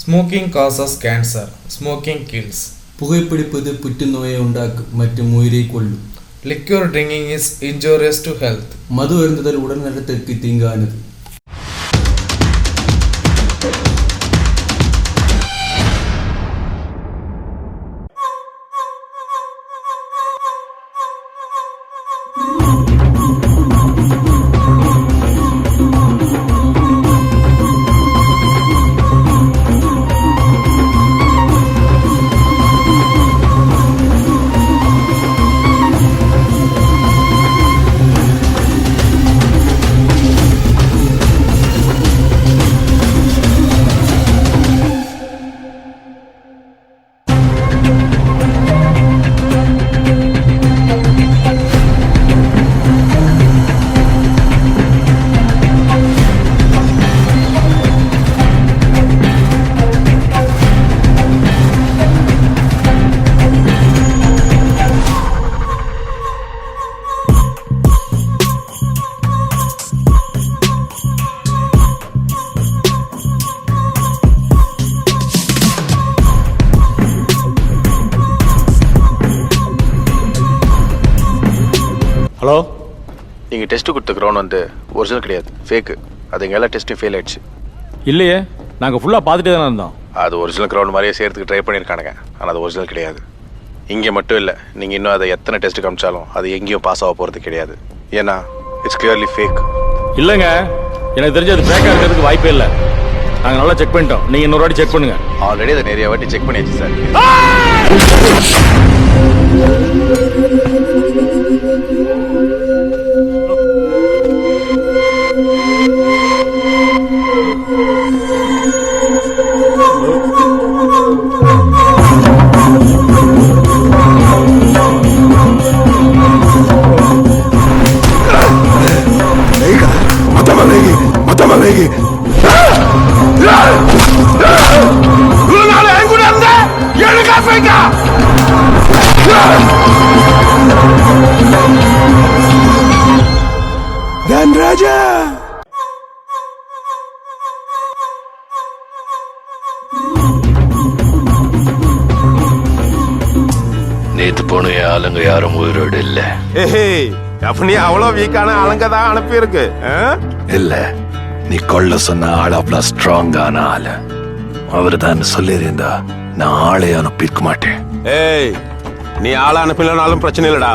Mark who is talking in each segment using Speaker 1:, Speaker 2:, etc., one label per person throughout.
Speaker 1: Smoking causes cancer. Smoking kills.
Speaker 2: புகைப்பிடிப்பது புற்றுநோயை உண்டாக்கும் மற்றும் உயிரை கொல்லும்.
Speaker 1: Liquor drinking is injurious to health.
Speaker 2: மது அருந்துதல் உடல் நலத்திற்கு தீங்கானது.
Speaker 3: ஹலோ, நீங்கள் டெஸ்ட்டு கொடுத்த க்ரௌண்ட் வந்து ஒரிஜினல் கிடையாது, ஃபேக்கு. அது எங்கள் எல்லா டெஸ்ட்டும் ஃபெயில் ஆயிடுச்சு.
Speaker 4: இல்லையே, நாங்கள் ஃபுல்லாக பார்த்துட்டே தானே இருந்தோம்.
Speaker 3: அது ஒரிஜினல் க்ரௌண்ட் மாதிரியே சேர்த்துக்கு ட்ரை பண்ணியிருக்கானுங்க. ஆனால் அது ஒரிஜினல் கிடையாது. இங்கே மட்டும் இல்லை, நீங்கள் இன்னும் அதை எத்தனை டெஸ்ட்டு காமிச்சாலும் அது எங்கேயும் பாஸ் ஆக போகிறது கிடையாது. ஏன்னா இட்ஸ் கிளியர்லி ஃபேக்.
Speaker 4: இல்லைங்க, எனக்கு தெரிஞ்சு அது ஃபேக்காக இருக்கிறதுக்கு வாய்ப்பே இல்லை. நாங்கள் நல்லா செக் பண்ணிட்டோம். நீங்கள் இன்னொரு வாட்டி செக் பண்ணுங்கள்.
Speaker 3: ஆல்ரெடி அதை நிறைய வாட்டி செக் பண்ணியாச்சு சார்.
Speaker 5: Dan Raja.
Speaker 6: நேத்து போன ஆளுங்க யாரும் உயிரோடு இல்ல.
Speaker 5: அப்ப நீ அவ்வளவு வீக்கான ஆளுங்க தான் அனுப்பி இருக்கு.
Speaker 6: இல்ல, நீ கொல்ல சொன்ன ஆள் அவ்வளவு ஸ்ட்ராங்கான ஆளு. அவரு தான் சொல்லியிருந்தா நான் ஆளை அனுப்பியிருக்க மாட்டேன்.
Speaker 5: ஏய், நீ ஆளை அனுப்பினாலும் பிரச்சனை இல்லடா.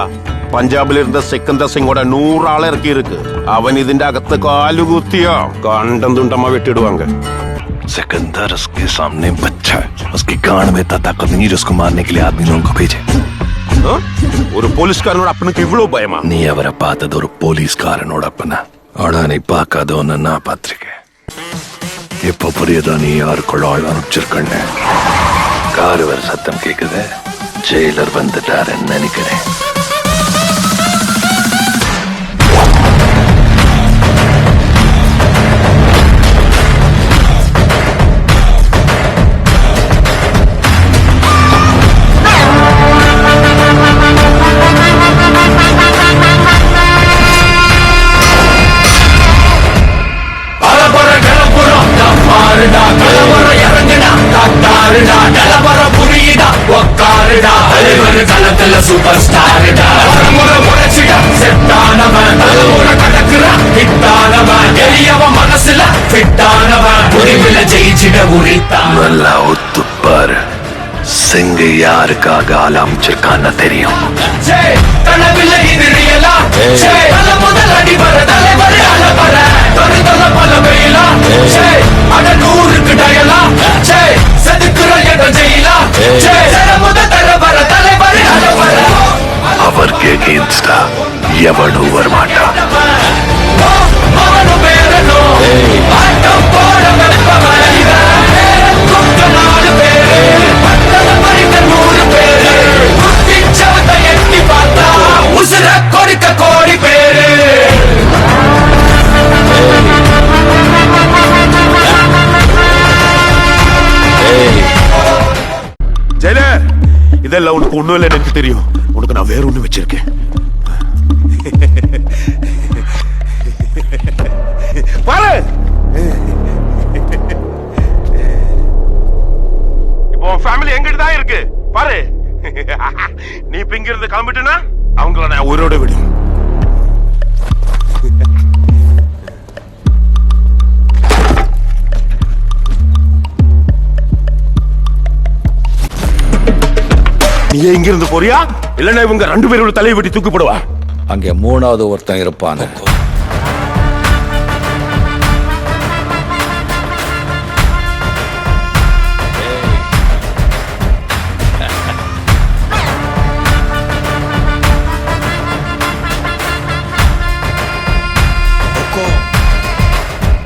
Speaker 5: பஞ்சாபில் இருந்த சிக்கந்தர் சிங்கோட 100 ஆள இருக்கு. அவன் ഇതിന്റെ അകത്ത് കാലുകുത്തിയോ കണ്ടം തുണ്ടമ്മ വെട്ടിടുവാങ്ക.
Speaker 6: सिकंदर उसके सामने बच्चा है. उसकी गांड में ताकत नहीं जो उसको मारने के लिए आदमी लोगों को भेजे.
Speaker 5: ஒரு போலீஸ்காரனோட அப்பனுக்கு இவ்வளவு பயமா?
Speaker 6: நீ அவரை பார்த்தது ஒரு போலீஸ்காரனோட அப்பனா? ஆனா நீ பார்க்காத ஒன்னு நான் பார்த்திருக்கேன். இப்ப புரியுதா நீ யாருக்குள்ள ஆள் அனுப்பிச்சிருக்கன்னு? காரு வர சத்தம் கேக்குது. ஜெயிலர் வந்துட்டாருன்னு நினைக்கிறேன்.
Speaker 7: சூப்பர் ஸ்டார்டா முறை முறைச்சிடா செட்டானவன் தலைமுறை கடக்குற ஹிட்டானவன் எரியவன் மனசுல ஃபிட்டானவன் முடிவில் ஜெயிச்சிட உரித்தான்.
Speaker 6: நல்லா ஒத்துப்பாரு. சிங்க யாருக்காக ஆள் அமைச்சிருக்கான்னு தெரியும்.
Speaker 7: கனவில் இது ரியலா? தல முதல் அடி வர தலைவர் அலவர தொலை பல வெயிலா? அட 100க்கு டயலா? செதுக்குற என்ற ஜெயிலா? முத தர வர தலைவர் அலவர.
Speaker 6: அவருக்கு எகெயின்ஸ்டா எவனும் வரமாட்டான்.
Speaker 7: அவனு பேரனோ ஆட்டம் போட வெப்பவன். கொக்க 4 பேரு பத்தல பறிக்க 100 பேரு. குட்டிச்சவத்தை எட்டி பார்த்தா உசுர கொடுக்க கோடி பேரு.
Speaker 5: ஜெயிலர், இதெல்லாம் உனக்கு ஒண்ணும் இல்லைன்னு எனக்கு தெரியும். உனக்கு நான் வேற ஒண்ணு வச்சிருக்கேன். பாரு, இங்க இருந்து கிளம்பிட்டுனா அவங்கள நான் உயிரோட விடும். நீ இங்க இருந்து போறியா இல்லன்னா இவங்க 2 பேரோட தலையை வெட்டி தூக்கி போடுவா?
Speaker 6: அங்கே 3வது ஒருத்தன் இருப்பான்.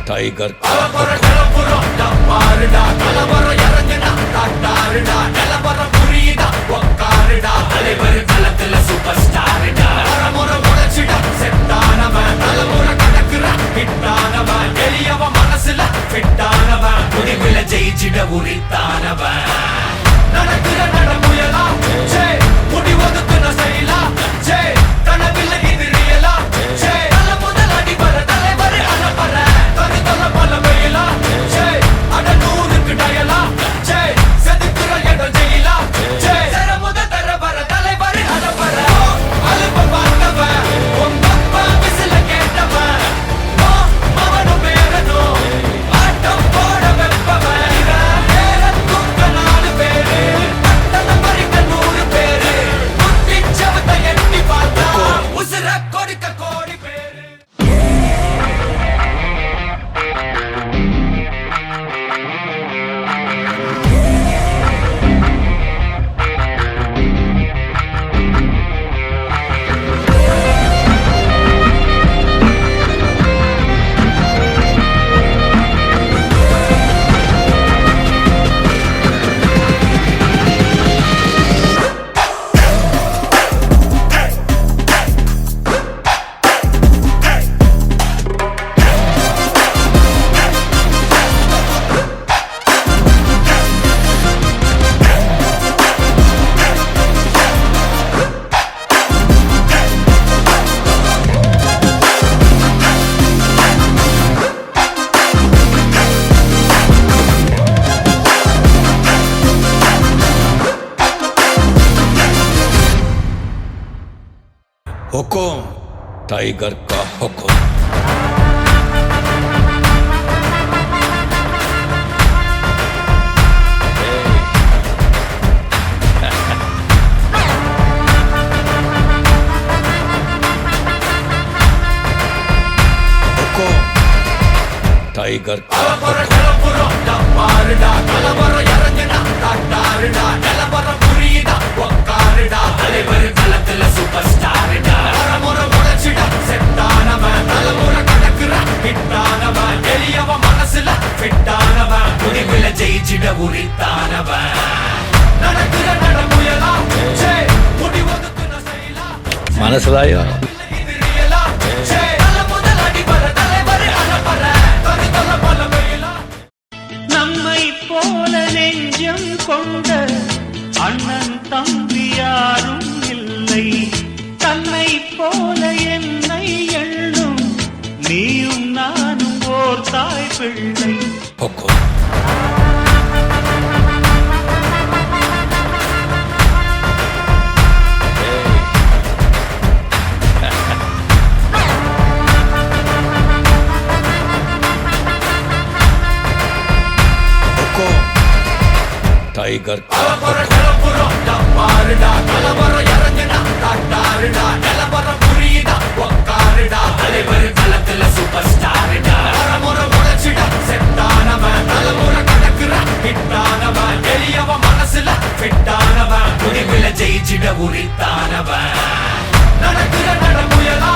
Speaker 6: டைகர்
Speaker 7: ஜெயிச்சிட உரித்தானவன் நடக்கிற நடமுயலா முடிவதுக்கு நசைலா கனவில்ல இது ரியலா நல்ல முதல் அடிபர தலைவர் அலப்பற தனி தொல்ல பல வெயிலா அட 100க்கு டயலா செதுக்குற இடம் ஜெயிலா தர முத தர வர தலைவர் அலப்பற அலுப்ப பார்த்தவன் உங்க விசில கேட்டவன் அவனும் பேரனும் ஆட்டம் போட வெப்பவன்
Speaker 6: हुकुम टाइगर का हुकुम टाइगर का
Speaker 7: ஜெயிச்சிட உரித்தானவன் நடக்கிற நடமுயலா முடிவதுக்கு நசைலா
Speaker 6: മനസ്സിലായോ?
Speaker 8: நம்மை போல நெஞ்சம் கொண்ட அண்ணன் தம்பி யாரும் இல்லை. தன்னை போல என்னை எண்ணும் நீயும் நானும் ஓர் தாய் பிள்ளை.
Speaker 6: टाइगर
Speaker 7: ஜெயிச்சிட உரித்தானவன் நடக்கிற நடமுயலா